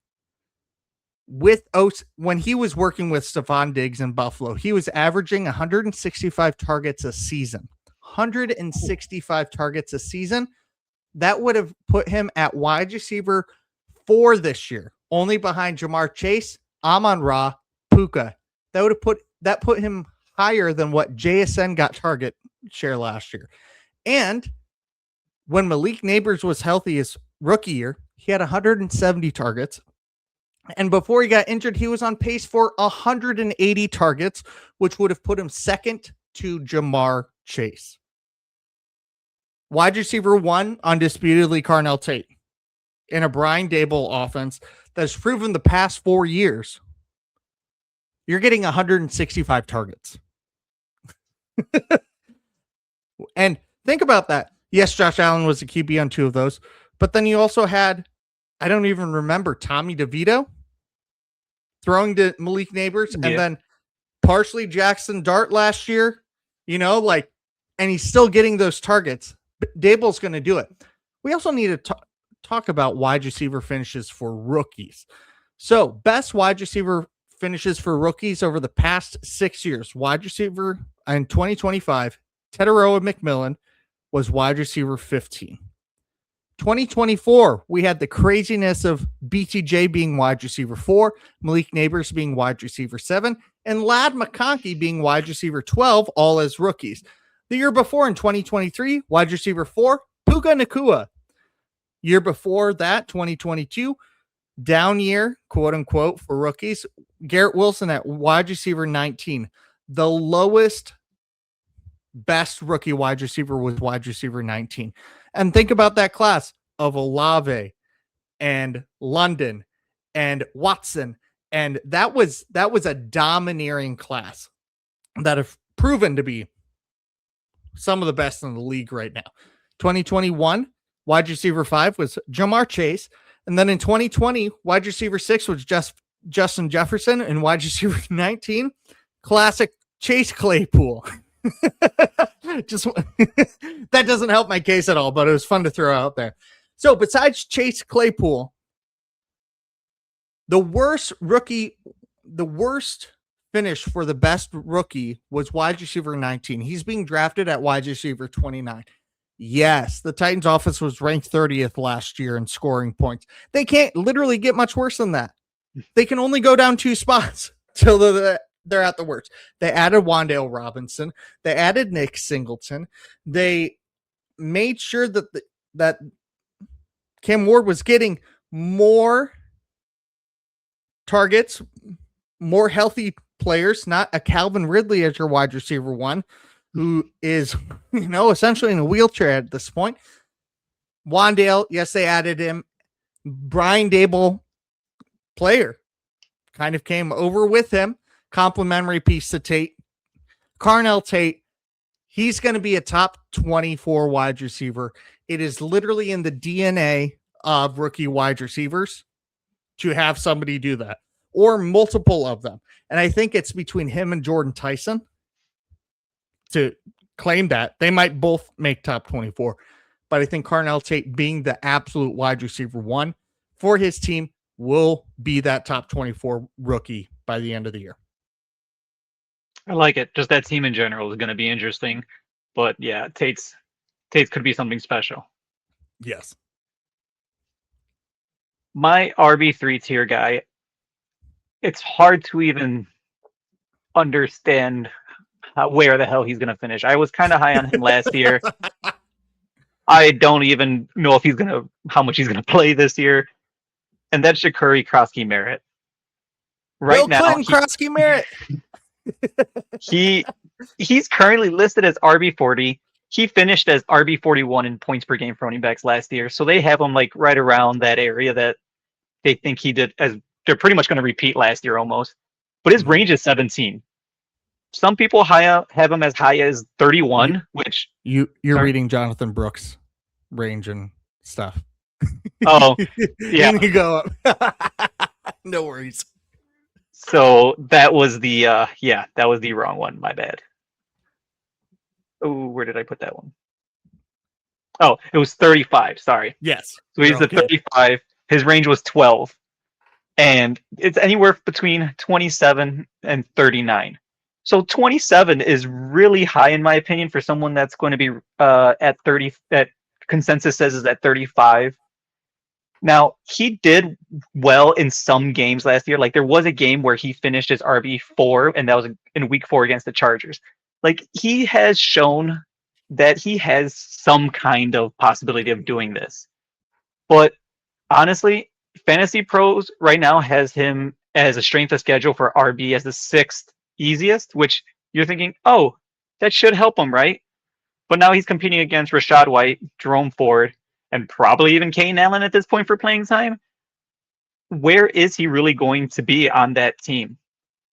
when he was working with Stephon Diggs in Buffalo, he was averaging 165 targets a season. 165 targets a season. That would have put him at wide receiver 4 this year, only behind Jamar Chase, Amon-Ra, Puka. That would have put him higher than what JSN got target share last year. And when Malik Neighbors was healthy his rookie year, he had 170 targets. And before he got injured, he was on pace for 180 targets, which would have put him second to Jamar Chase. Wide receiver 1, undisputedly Carnell Tate. In a Brian Dable offense that's proven the past 4 years, you're getting 165 targets. And think about that. Yes, Josh Allen was a QB on 2 of those, but then you also had, I don't even remember, Tommy DeVito throwing to Malik Neighbors, and then partially Jackson Dart last year, and he's still getting those targets. But Dable's going to do it. We also need to talk about wide receiver finishes for rookies. So best wide receiver finishes for rookies over the past 6 years. Wide receiver in 2025, Teteroa McMillan was wide receiver 15. 2024, we had the craziness of BTJ being wide receiver 4, Malik Neighbors being wide receiver 7, and Ladd McConkey being wide receiver 12, all as rookies. The year before, in 2023, wide receiver 4, Puka Nacua. Year before that, 2022, down year, quote unquote, for rookies, Garrett Wilson at wide receiver 19. The lowest best rookie wide receiver was wide receiver 19. And think about that class of Olave and London and Watson. And that was a domineering class that have proven to be some of the best in the league right now. 2021, wide receiver 5 was Jamar Chase. And then in 2020, wide receiver 6 was just Justin Jefferson, and wide receiver 19, classic Chase Claypool. Just that doesn't help my case at all, but it was fun to throw out there. So besides Chase Claypool, the worst finish for the best rookie was wide receiver 19. He's being drafted at wide receiver 29. Yes, the Titans offense was ranked 30th last year in scoring points. They can't literally get much worse than that. They can only go down 2 spots till they're at the worst. They added Wan'Dale Robinson. They added Nick Singleton. They made sure that Cam Ward was getting more targets, more healthy players, not a Calvin Ridley as your wide receiver 1, who is, essentially in a wheelchair at this point. Wan'Dale, yes, they added him. Brian Dable, player, kind of came over with him. Complimentary piece to Tate. Carnell Tate, he's going to be a top 24 wide receiver. It is literally in the DNA of rookie wide receivers to have somebody do that, or multiple of them. And I think it's between him and Jordan Tyson to claim that. They might both make top 24, but I think Carnell Tate, being the absolute wide receiver 1 for his team, will be that top 24 rookie by the end of the year. I like it. Just that team in general is going to be interesting. But yeah, Tate's could be something special. Yes. My RB3 tier guy, it's hard to even understand where the hell he's going to finish. I was kind of high on him last year. I don't even know if how much he's going to play this year. And that's Shakuri Krosky-Merritt. Right Bill now, Krosky-Merritt. He's currently listed as RB40. He finished as RB41 in points per game for running backs last year. So they have him like right around that area that they think he did, as they're pretty much going to repeat last year almost. But his range is 17. Some people have him as high as 31, which you're reading Jonathan Brooks' range and stuff. Oh, yeah. You go up. No worries. So that was the wrong one. My bad. Oh, where did I put that one? Oh, it was 35. Sorry. Yes. So he's the 35. His range was 12. And it's anywhere between 27 and 39. So 27 is really high in my opinion for someone that's going to be at 30. That consensus says is at 35. Now, he did well in some games last year. Like, there was a game where he finished as RB4, and that was in week 4 against the Chargers. Like, he has shown that he has some kind of possibility of doing this. But honestly, Fantasy Pros right now has him as a strength of schedule for RB as the 6th easiest, which you're thinking, oh, that should help him, right? But now he's competing against Rachaad White, Jerome Ford, and probably even Kane Allen at this point for playing time. Where is he really going to be on that team?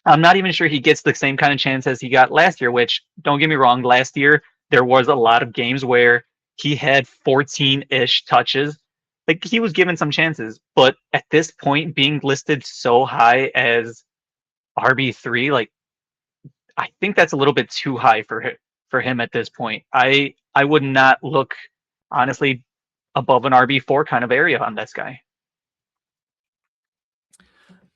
I'm not even sure he gets the same kind of chance as he got last year, which, don't get me wrong, last year there was a lot of games where he had 14-ish touches. Like, he was given some chances. But at this point, being listed so high as RB3, like, I think that's a little bit too high for him at this point. I would not look, honestly, above an RB4 kind of area on this guy.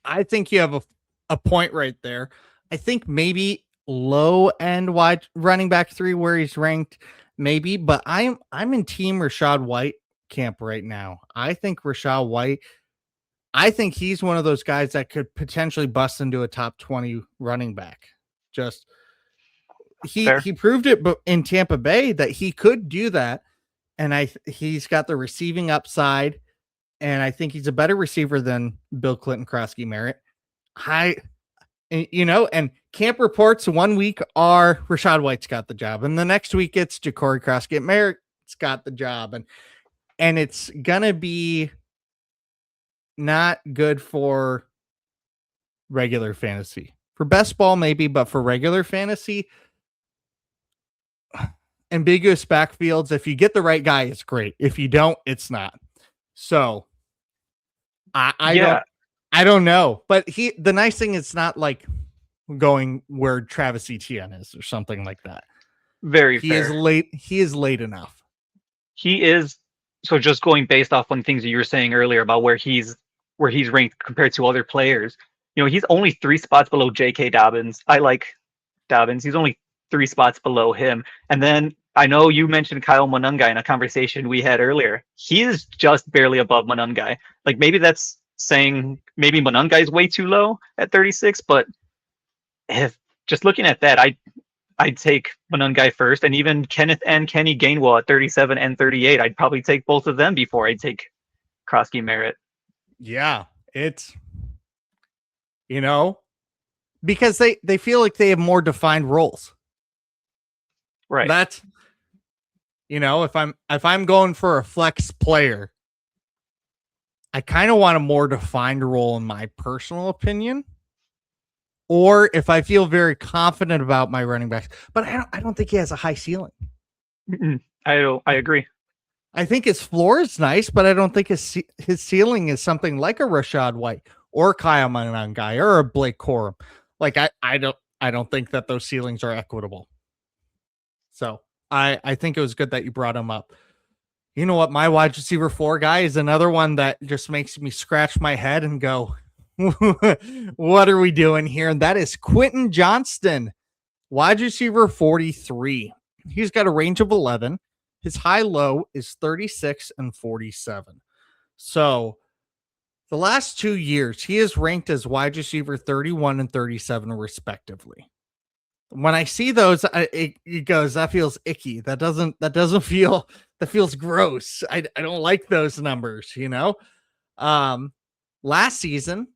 I think you have a point right there. I think maybe low end wide running back 3 where he's ranked, maybe, but I'm in team Rachaad White camp right now. I think Rachaad White, I think he's one of those guys that could potentially bust into a top 20 running back. Just he proved it in Tampa Bay that he could do that. And he's got the receiving upside, and I think he's a better receiver than Bill Clinton Krosky-Merritt. And camp reports 1 week are Rachaad White's got the job, and the next week it's Ja'Cory Krosky-Merritt's got the job, and it's gonna be not good for regular fantasy. For best ball, maybe, but for regular fantasy, ambiguous backfields, if you get the right guy, it's great. If you don't, it's not. So Yeah, I don't know. But the nice thing, it's not like going where Travis Etienne is or something like that. very He is fair. late. He is late enough. He is. So just going based off on things that you were saying earlier about where he's ranked compared to other players, he's only 3 spots below J.K. Dobbins. I like Dobbins. He's only 3 spots below him. And then I know you mentioned Kyle Monungai in a conversation we had earlier. He is just barely above Monungai. Like maybe that's saying maybe Monungai is way too low at 36, but if just looking at that, I'd take Monungai first, and even Kenneth and Kenny Gainwell at 37 and 38. I'd probably take both of them before I'd take Krosky Merritt. Yeah, it's because they feel like they have more defined roles. Right. That's if I'm going for a flex player, I kind of want a more defined role in my personal opinion. Or if I feel very confident about my running backs, but I don't think he has a high ceiling. I agree. I think his floor is nice, but I don't think his ceiling is something like a Rashad White or Kyle Monungai or a Blake Corum. Like I don't think that those ceilings are equitable. So I think it was good that you brought him up. You know what? My wide receiver 4 guy is another one that just makes me scratch my head and go, what are we doing here? And that is Quentin Johnston, wide receiver 43. He's got a range of 11. His high low is 36 and 47. So the last 2 years, he is ranked as wide receiver 31 and 37, respectively. When I see those, it goes, that feels icky. That feels gross. I don't like those numbers, Last season,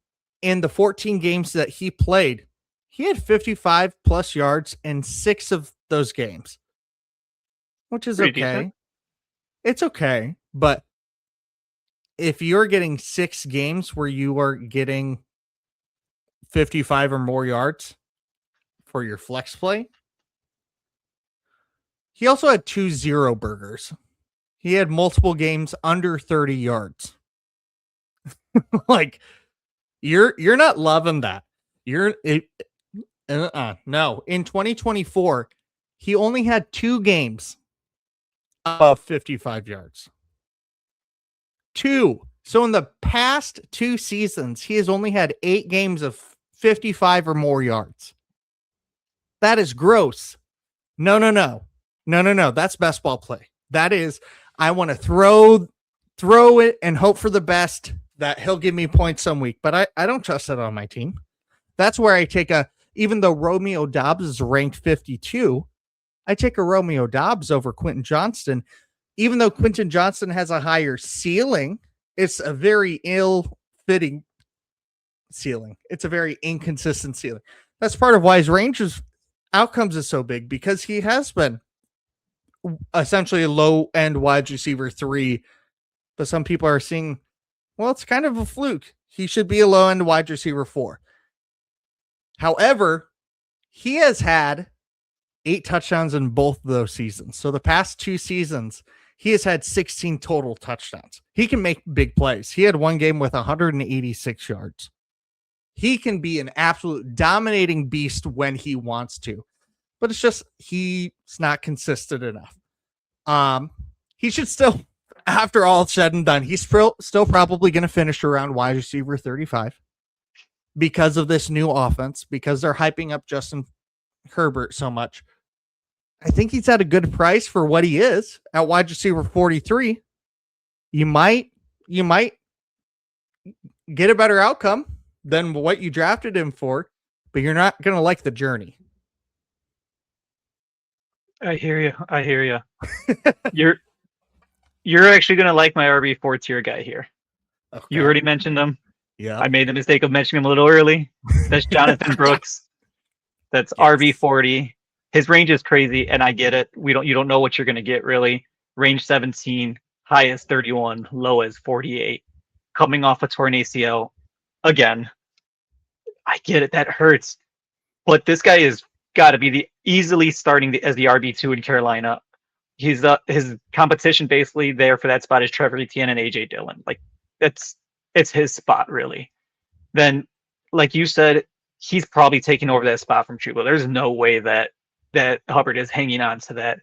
in the 14 games that he played, he had 55 plus yards in 6 of those games, which is Pretty okay. decent. It's okay. But if you're getting 6 games where you are getting 55 or more yards for your flex play, he also had 2 zero burgers. He had multiple games under 30 yards. Like, you're not loving that. No. In 2024, he only had 2 games above 55 yards. 2. So in the past 2 seasons, he has only had 8 games of 55 or more yards. That is gross. No. That's best ball play. That is, I want to throw it and hope for the best that he'll give me points some week, but I don't trust that on my team. That's where I take even though Romeo Doubs is ranked 52, I take a Romeo Doubs over Quentin Johnston. Even though Quentin Johnston has a higher ceiling, it's a very ill-fitting ceiling. It's a very inconsistent ceiling. That's part of why his range of outcomes is so big, because he has been essentially a low-end wide receiver 3, but some people are seeing, well, it's kind of a fluke. He should be a low-end wide receiver 4. However, he has had 8 touchdowns in both of those seasons. So the past 2 seasons, he has had 16 total touchdowns. He can make big plays. He had 1 game with 186 yards. He can be an absolute dominating beast when he wants to, but it's just he's not consistent enough. He should still, after all said and done, he's still probably going to finish around wide receiver 35 because of this new offense, because they're hyping up Justin Herbert so much. I think he's at a good price for what he is at wide receiver 43. You might get a better outcome than what you drafted him for, but you're not going to like the journey. I hear you. You're actually going to like my RB4 tier guy here. Okay. You already mentioned him. Yeah. I made the mistake of mentioning him a little early. That's Jonathan Brooks. That's yes. RB40. His range is crazy, and I get it. You don't know what you're going to get, really. Range 17, high as 31, low as 48. coming off a torn ACL again. I get it, that hurts, but this guy is got to be the easily starting as the RB2 in Carolina. He's his competition basically there for that spot is Trevor Etienne and AJ Dillon. Like it's his spot really. Then, like you said, he's probably taking over that spot from Chuba. There's no way that Hubbard is hanging on to that.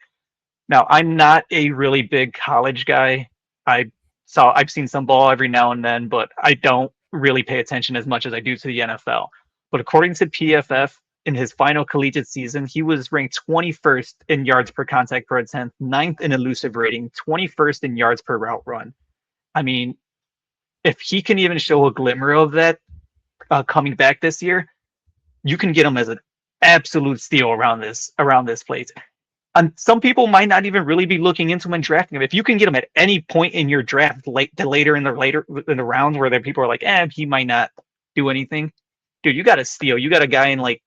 Now, I'm not a really big college guy. I've seen some ball every now and then, but I don't really pay attention as much as I do to the NFL. But according to PFF, in his final collegiate season, he was ranked 21st in yards per contact per attempt, 9th in elusive rating, 21st in yards per route run. I mean, if he can even show a glimmer of that coming back this year, you can get him as an absolute steal around this place. And some people might not even really be looking into him and drafting him. If you can get him at any point in your draft, later in the rounds where people are like, he might not do anything, dude, you got a steal. You got a guy in like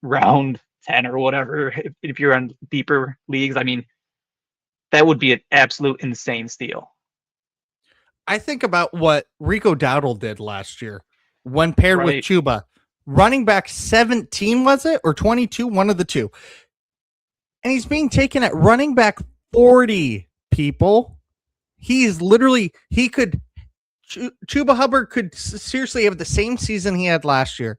round 10 or whatever. If you're on deeper leagues, I mean, that would be an absolute insane steal. I think about what Rico Dowdle did last year when paired with Chuba. Running back 17, was it? Or 22? One of the two. And he's being taken at running back 40, people. He's literally, Chuba Hubbard could seriously have the same season he had last year.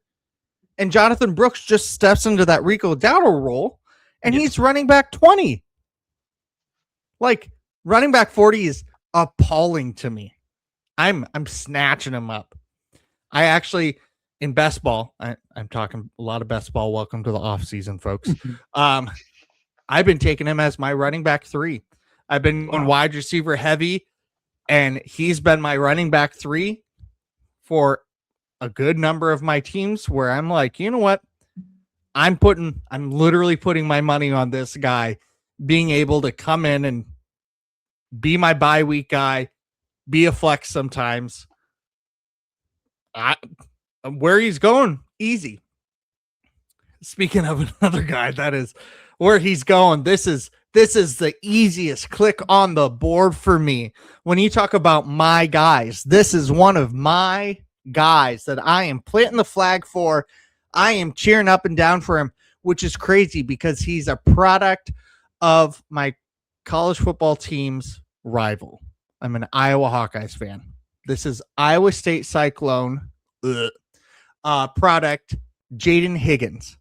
And Jonathan Brooks just steps into that Rico Dowdle role, and he's running back 20. Like, running back 40 is appalling to me. I'm snatching him up. I actually, in best ball, I'm talking a lot of best ball. Welcome to the off season, folks. I've been taking him as my running back 3. I've been on wide receiver heavy, and he's been my running back 3 for a good number of my teams where I'm like, you know what? I'm literally putting my money on this guy being able to come in and be my bye week guy, be a flex sometimes. Where he's going, easy. Speaking of another guy, that is where he's going. This is the easiest click on the board for me. When you talk about my guys, this is one of my guys that I am planting the flag for. I am cheering up and down for him, which is crazy because he's a product of my college football team's rival. I'm an Iowa Hawkeyes fan. This is Iowa State Cyclone product, Jaden Higgins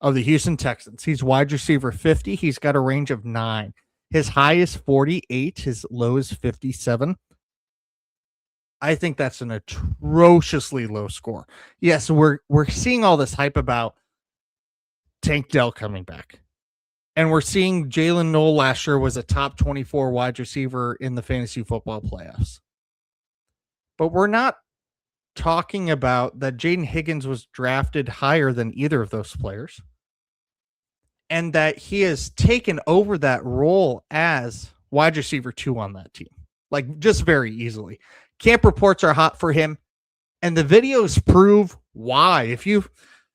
of the Houston Texans. He's wide receiver 50. He's got a range of 9. His high is 48. His low is 57. I think that's an atrociously low score. Yes, we're seeing all this hype about Tank Dell coming back. And we're seeing Jalen Noel last year was a top 24 wide receiver in the fantasy football playoffs. But we're not talking about that Jaden Higgins was drafted higher than either of those players. And that he has taken over that role as wide receiver 2 on that team. Like, just very easily. Camp reports are hot for him. And the videos prove why.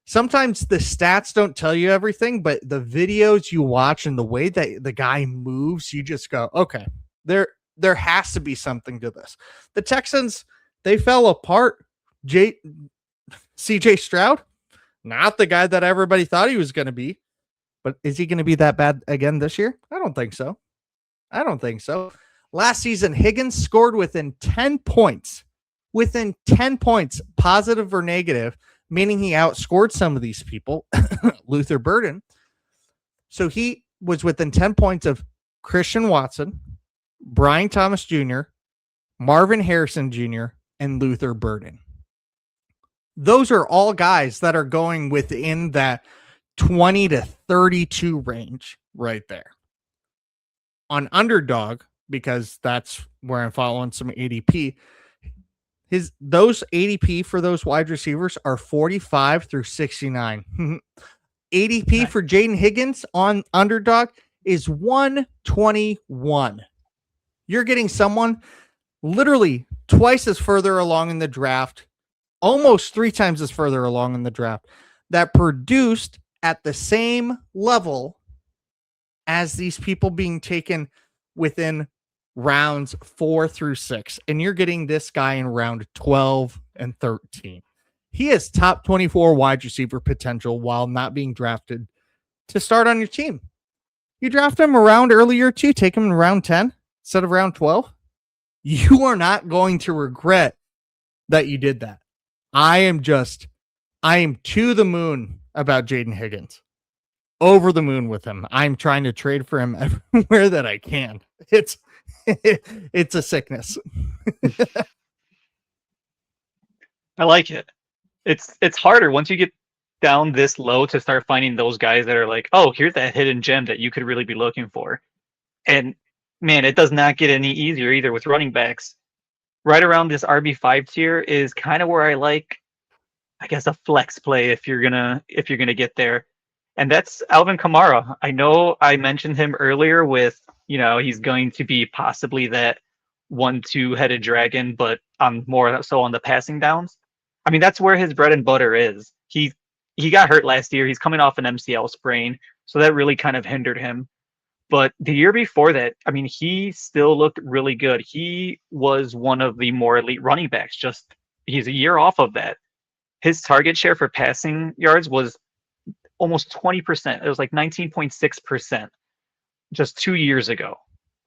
Sometimes the stats don't tell you everything, but the videos you watch and the way that the guy moves, you just go, okay, there has to be something to this. The Texans, they fell apart. CJ Stroud, not the guy that everybody thought he was going to be, but is he going to be that bad again this year? I don't think so. Last season, Higgins scored within 10 points, positive or negative, meaning he outscored some of these people, Luther Burden. So he was within 10 points of Christian Watson, Brian Thomas Jr., Marvin Harrison Jr., and Luther Burden. Those are all guys that are going within that 20 to 32 range right there. On Underdog, because that's where I'm following some ADP, those ADP for those wide receivers are 45 through 69. ADP for Jaden Higgins on Underdog is 121. You're getting someone literally twice as further along in the draft, almost 3 times as further along in the draft, that produced at the same level as these people being taken within rounds 4 through 6, and you're getting this guy in round 12 and 13. He has top 24 wide receiver potential while not being drafted to start on your team. You draft him around earlier too, take him in round 10 instead of round 12. You are not going to regret that you did that. I am to the moon about Jaden Higgins. Over the moon with him. I'm trying to trade for him everywhere that I can. It's it's a sickness. I like it. It's harder once you get down this low to start finding those guys that are like, oh, here's that hidden gem that you could really be looking for. And man, it does not get any easier either with running backs. Right around this RB5 tier is kind of where I like, I guess, a flex play if you're gonna get there. And that's Alvin Kamara. I know I mentioned him earlier with, he's going to be possibly that 1-2 headed dragon, but I'm more so on the passing downs. I mean, that's where his bread and butter is. He got hurt last year. He's coming off an MCL sprain, so that really kind of hindered him. But the year before that, I mean, he still looked really good. He was one of the more elite running backs. Just he's a year off of that. His target share for passing yards was almost 20%. It was like 19.6% just 2 years ago.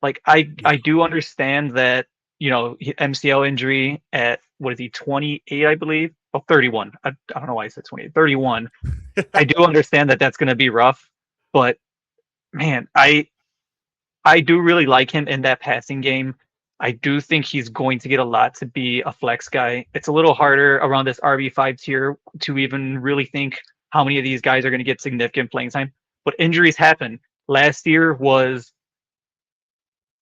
Like I do understand that, MCL injury at, what is he, 28, I believe? Oh, 31. I don't know why I said 28. 31. I do understand that that's going to be rough, but man, I do really like him in that passing game. I do think he's going to get a lot to be a flex guy. It's a little harder around this RB5 tier to even really think how many of these guys are going to get significant playing time. But injuries happen. Last year was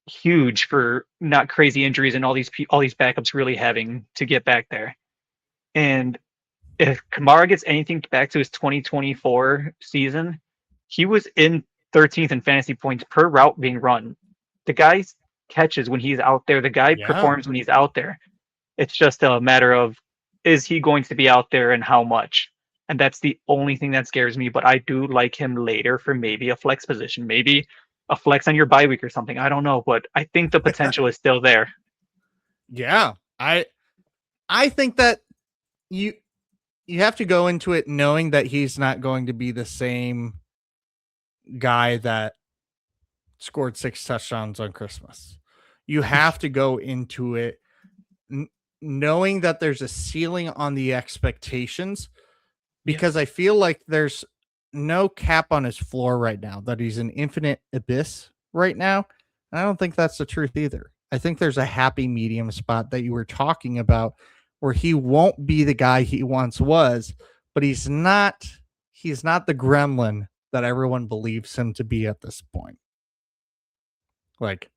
huge for not crazy injuries and all these backups really having to get back there. And if Kamara gets anything back to his 2024 season, he was in 13th in fantasy points per route being run. The guy catches when he's out there. The guy performs when he's out there. It's just a matter of, is he going to be out there and how much? And that's the only thing that scares me. But I do like him later for maybe a flex position, maybe a flex on your bye week or something. I don't know, but I think the potential is still there. Yeah, I think that you have to go into it knowing that he's not going to be the same guy that scored 6 touchdowns on Christmas. You have to go into it knowing that there's a ceiling on the expectations, because I feel like there's no cap on his floor right now, that he's an infinite abyss right now. And I don't think that's the truth either. I think there's a happy medium spot that you were talking about where he won't be the guy he once was, but he's not the gremlin that everyone believes him to be at this point. Like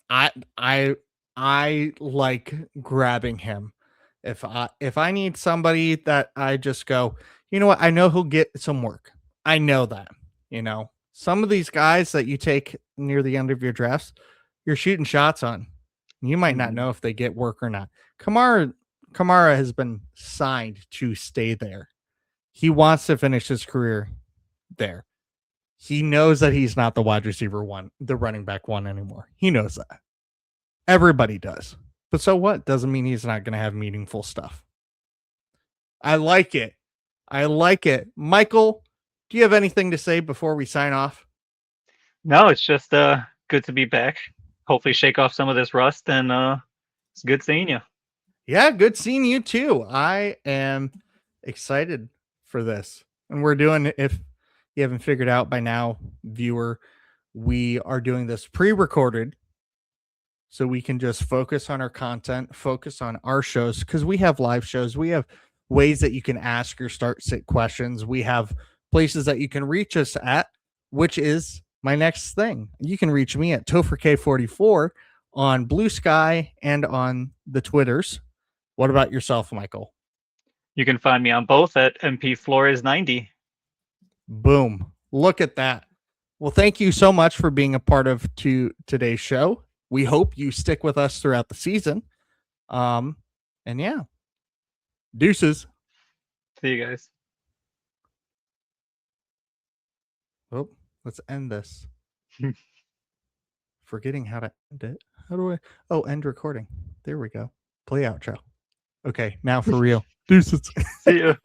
I like grabbing him. If I need somebody that I just go, you know what, I know he'll get some work. I know that. Some of these guys that you take near the end of your drafts, you're shooting shots on. You might not know if they get work or not. Kamara has been signed to stay there. He wants to finish his career there. He knows that he's not the wide receiver one, the running back one anymore. He knows that. Everybody does. But so what? Doesn't mean he's not going to have meaningful stuff. I like it. Michael, do you have anything to say before we sign off? No, it's just good to be back. Hopefully shake off some of this rust, and it's good seeing you. Yeah, good seeing you too. I am excited for this. And we're doing, if you haven't figured out by now, viewer, we are doing this pre-recorded so we can just focus on our content, focus on our shows, because we have live shows. We have ways that you can ask or start sit questions. We have places that you can reach us at, which is my next thing. You can reach me at TopherK44 on Blue Sky and on the Twitters. What about yourself, Michael? You can find me on both at MP Flores 90. Boom. Look at that. Well, thank you so much for being a part of today's show. We hope you stick with us throughout the season. And yeah. Deuces. See you guys. Oh, let's end this. forgetting how to end it. How do I? Oh, end recording. There we go. Play outro. Okay, now for real. Deuces. See you.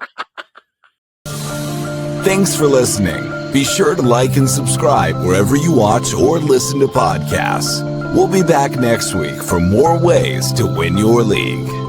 Thanks for listening. Be sure to like and subscribe wherever you watch or listen to podcasts. We'll be back next week for more ways to win your league.